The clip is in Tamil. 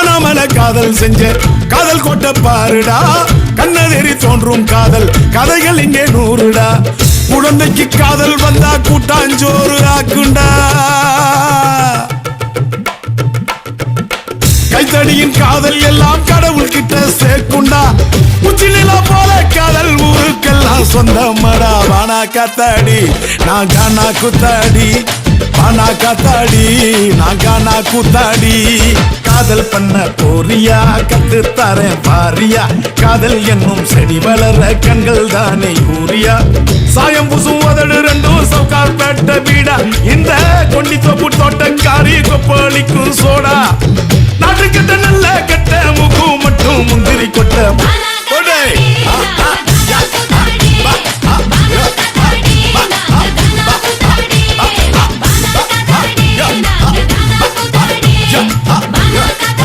காணாமல காதல் செஞ்ச காதல் கோட்ட பாருடா கண்ணதெறி தோன்றும் காதல் கதைகள் இங்கே 100டா குழந்தைக்கு காதல் வந்தா கூட்டாஞ்சோறு ஆக்குண்டா கைத்தடியின் காதல் எல்லாம் கடவுள் கிட்ட சேர்க்குண்டா உச்சி நிலா போல காதல் ஊருக்கெல்லாம் சொந்தமடா வானா காத்தாடி நான் கானா குத்தாடி வானா காத்தாடி நான் கானா குத்தாடி காதல் பண்ண போறியா கத்து தரேன் பாரியா காதல் என்னும் செடி வளர கண்கள் தானே கூறியா சாயம் புசும் உதடு ரெண்டும் சவுக்கார் பேட்ட வீடா இந்த கொண்டி தொப்பு தோட்டக்காரி கொப்பளிக்கும் சோடா நாட்டு